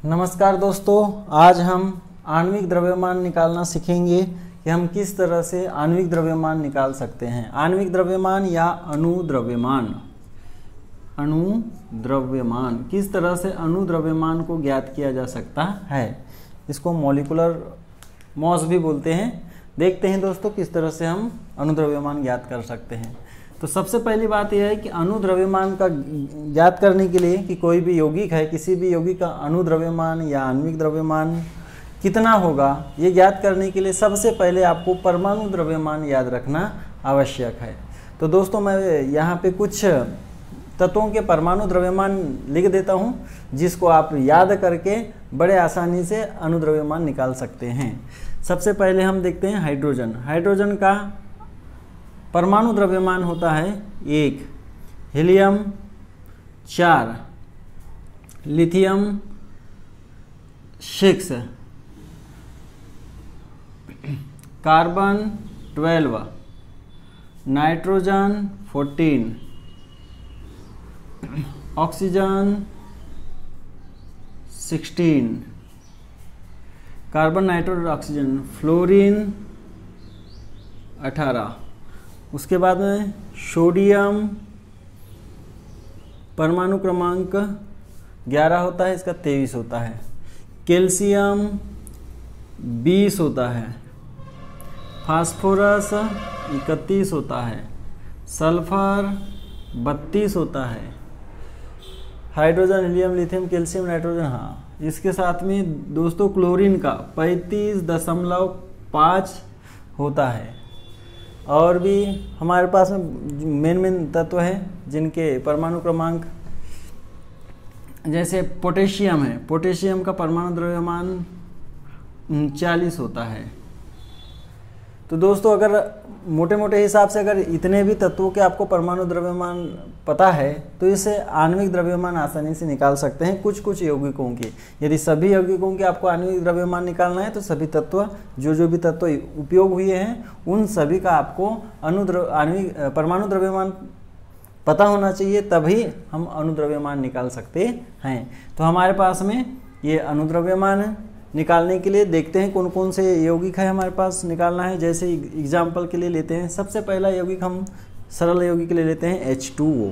नमस्कार दोस्तों, आज हम आणविक द्रव्यमान निकालना सीखेंगे कि हम किस तरह से आणविक द्रव्यमान निकाल सकते हैं। आणविक द्रव्यमान या अणुद्रव्यमान किस तरह से अणुद्रव्यमान को ज्ञात किया जा सकता है। इसको मॉलिक्यूलर मॉस भी बोलते हैं। देखते हैं दोस्तों किस तरह से हम अणुद्रव्यमान ज्ञात कर सकते हैं। तो सबसे पहली बात यह है कि अणुद्रव्यमान का ज्ञात करने के लिए कि कोई भी यौगिक है, किसी भी यौगिक का अणुद्रव्यमान या आणविक द्रव्यमान कितना होगा, ये ज्ञात करने के लिए सबसे पहले आपको परमाणु द्रव्यमान याद रखना आवश्यक है। तो दोस्तों मैं यहाँ पे कुछ तत्वों के परमाणु द्रव्यमान लिख देता हूँ, जिसको आप याद करके बड़े आसानी से अणुद्रव्यमान निकाल सकते हैं। सबसे पहले हम देखते हैं हाइड्रोजन। हाइड्रोजन का परमाणु द्रव्यमान होता है 1, helium 4, lithium 6, carbon 12, nitrogen 14, oxygen 16, carbon nitrogen oxygen, fluorine 18। उसके बाद में सोडियम परमाणु क्रमांक 11 होता है, इसका 23 होता है। कैल्शियम 20 होता है। फास्फोरस 31 होता है। सल्फर 32 होता है। Hydrogen, helium, lithium, calcium, nitrogen, हाँ इसके साथ में दोस्तों क्लोरीन का 35.5 होता है। और भी हमारे पास में मेन तत्व हैं जिनके परमाणु क्रमांक, जैसे पोटेशियम है। पोटेशियम का परमाणु द्रव्यमान 40 होता है। तो दोस्तों अगर मोटे मोटे हिसाब से अगर इतने भी तत्वों के आपको परमाणु द्रव्यमान पता है तो इससे आणविक द्रव्यमान आसानी से निकाल सकते हैं कुछ यौगिकों के। यदि सभी यौगिकों के आपको आणविक द्रव्यमान निकालना है तो सभी तत्व जो भी तत्व उपयोग हुए हैं उन सभी का आपको आणविक परमाणु द्रव्यमान पता होना चाहिए, तभी हम अणुद्रव्यमान निकाल सकते हैं। तो हमारे पास में ये अणुद्रव्यमान निकालने के लिए देखते हैं कौन कौन से यौगिक है हमारे पास निकालना है। जैसे एग्जाम्पल के लिए लेते हैं, सबसे पहला यौगिक हम सरल यौगिक के लिए लेते हैं H2O।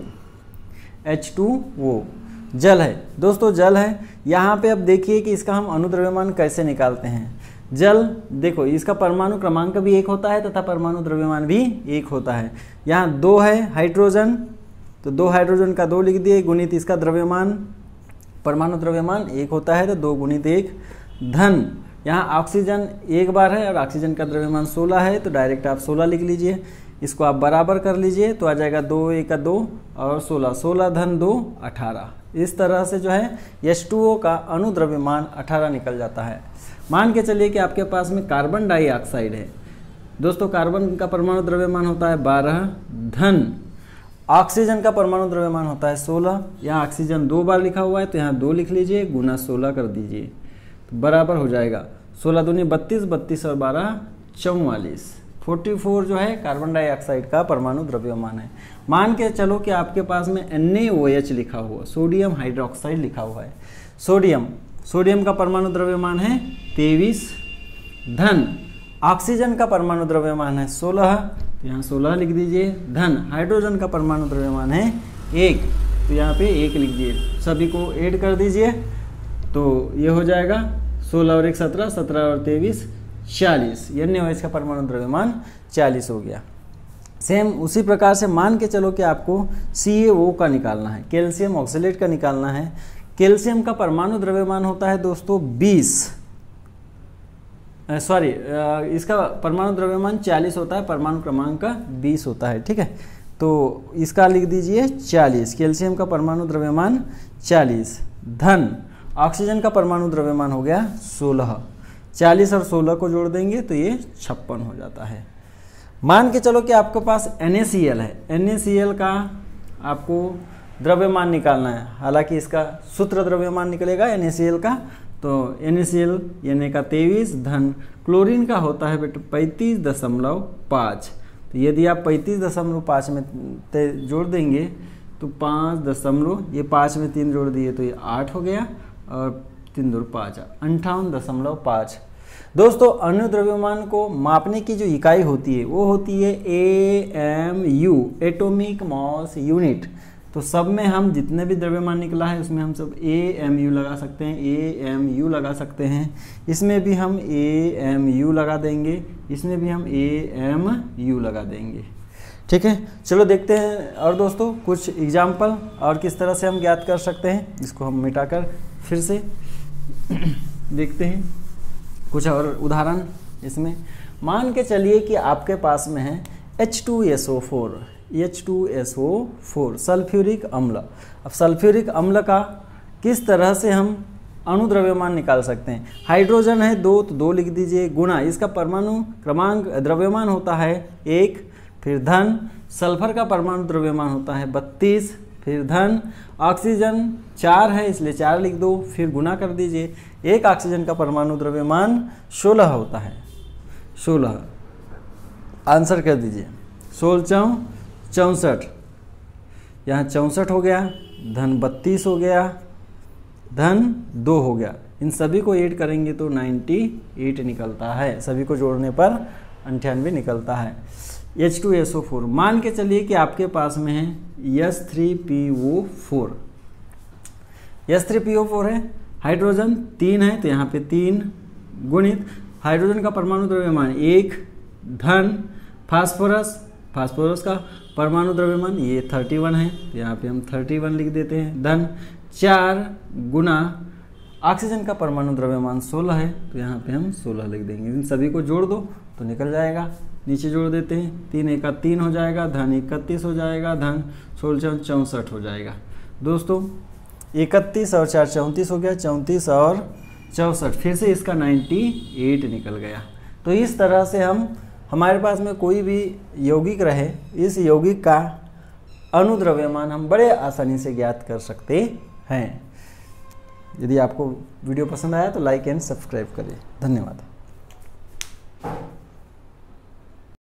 H2O जल है दोस्तों, जल है। यहाँ पे अब देखिए कि इसका हम अणुद्रव्यमान कैसे निकालते हैं। जल देखो, इसका परमाणु क्रमांक भी 1 होता है तथा परमाणु द्रव्यमान भी 1 होता है। यहाँ 2 है हाइड्रोजन, तो 2 हाइड्रोजन का 2 लिख दिए, गुणित इसका द्रव्यमान परमाणु द्रव्यमान 1 होता है तो 2 गुणित 1 धन। यहाँ ऑक्सीजन 1 बार है और ऑक्सीजन का द्रव्यमान 16 है तो डायरेक्ट आप 16 लिख लीजिए। इसको आप बराबर कर लीजिए तो आ जाएगा 2 1 2 और 16, 16 धन 2 18। इस तरह से जो है H2O का अणुद्रव्यमान 18 निकल जाता है। मान के चलिए कि आपके पास में कार्बन डाइऑक्साइड है। दोस्तों कार्बन का परमाणु द्रव्यमान होता है 12 धन, ऑक्सीजन का परमाणु द्रव्यमान होता है 16। यहाँ ऑक्सीजन 2 बार लिखा हुआ है तो यहाँ 2 लिख लीजिए, गुना 16 कर दीजिए तो बराबर हो जाएगा 16 दूनी 32, 32 और 12 44, 44 जो है कार्बन डाइऑक्साइड का परमाणु द्रव्यमान है। मान के चलो कि आपके पास में NaOH लिखा हुआ, सोडियम हाइड्रोक्साइड लिखा हुआ है। सोडियम का परमाणु द्रव्यमान है 23 धन, ऑक्सीजन का परमाणु द्रव्यमान है 16 तो यहाँ 16 लिख दीजिए धन, हाइड्रोजन का परमाणु द्रव्यमान है 1 तो यहाँ पे 1 लिख दिए। सभी को ऐड कर दीजिए तो ये हो जाएगा 16 और 1 17, 17 और 23 40। NaOH का परमाणु द्रव्यमान 40 हो गया। सेम उसी प्रकार से मान के चलो कि आपको CaO का निकालना है, कैल्शियम ऑक्सलेट का निकालना है। कैल्शियम का परमाणु द्रव्यमान होता है दोस्तों 20, इसका परमाणु द्रव्यमान 40 होता है, परमाणु क्रमांक का 20 होता है। ठीक है, तो इसका लिख दीजिए 40। कैल्शियम का परमाणु द्रव्यमान 40 धन, ऑक्सीजन का परमाणु द्रव्यमान हो गया 16। 40 और 16 को जोड़ देंगे तो ये 56 हो जाता है। मान के चलो कि आपके पास NaCl है। NaCl का आपको द्रव्यमान निकालना है, हालांकि इसका सूत्र द्रव्यमान निकलेगा NaCl का। तो NaCl Na का 23 धन, क्लोरीन का होता है बेटा 35.5। तो यदि आप 35.5 में जोड़ देंगे तो 5 दशमलव, ये 5 में 3 जोड़ दिए तो ये 8 हो गया, और 3 दूर 5, 58.5। दोस्तों अणु द्रव्यमान को मापने की जो इकाई होती है वो होती है AMU, एटॉमिक मास यूनिट। तो सब में हम जितने भी द्रव्यमान निकला है उसमें हम सब AMU लगा सकते हैं, AMU लगा सकते हैं। इसमें भी हम AMU लगा देंगे, इसमें भी हम AMU लगा देंगे। ठीक है, चलो देखते हैं और दोस्तों कुछ एग्जाम्पल और किस तरह से हम ज्ञात कर सकते हैं। इसको हम मिटाकर फिर से देखते हैं कुछ और उदाहरण। इसमें मान के चलिए कि आपके पास में है H2SO4, सल्फ्यूरिक अम्ल। अब सल्फ्यूरिक अम्ल का किस तरह से हम अणु द्रव्यमान निकाल सकते हैं। हाइड्रोजन है 2 तो 2 लिख दीजिए, गुणा इसका परमाणु क्रमांक द्रव्यमान होता है 1, फिर धन सल्फर का परमाणु द्रव्यमान होता है 32, फिर धन ऑक्सीजन 4 है इसलिए 4 लिख दो, फिर गुना कर दीजिए। एक ऑक्सीजन का परमाणु द्रव्यमान 16 होता है, 16। आंसर कर दीजिए 16 64, यहाँ 64 हो गया, धन 32 हो गया, धन 2 हो गया। इन सभी को ऐड करेंगे तो 98 निकलता है, सभी को जोड़ने पर 98 निकलता है। H2SO4 मान के चलिए कि आपके पास में है S3PO4, S3PO4 है, हाइड्रोजन 3 है तो यहाँ पे 3 गुणित हाइड्रोजन का परमाणु द्रव्यमान 1, धन फास्फोरस का परमाणु द्रव्यमान ये 31 है तो यहाँ पे हम 31 लिख देते हैं, धन 4 गुना ऑक्सीजन का परमाणु द्रव्यमान 16 है तो यहाँ पे हम 16 लिख देंगे। इन सभी को जोड़ दो तो निकल जाएगा, नीचे जोड़ देते हैं, 3 1 3 हो जाएगा, धन 31 हो जाएगा, धन 16 64 हो जाएगा। दोस्तों 31 और 4 34 हो गया, 34 और 64, फिर से इसका 98 निकल गया। तो इस तरह से हमारे पास में कोई भी यौगिक रहे, इस यौगिक का अणु द्रव्यमान हम बड़े आसानी से ज्ञात कर सकते हैं। यदि आपको वीडियो पसंद आया तो लाइक एंड सब्सक्राइब करिए। धन्यवाद।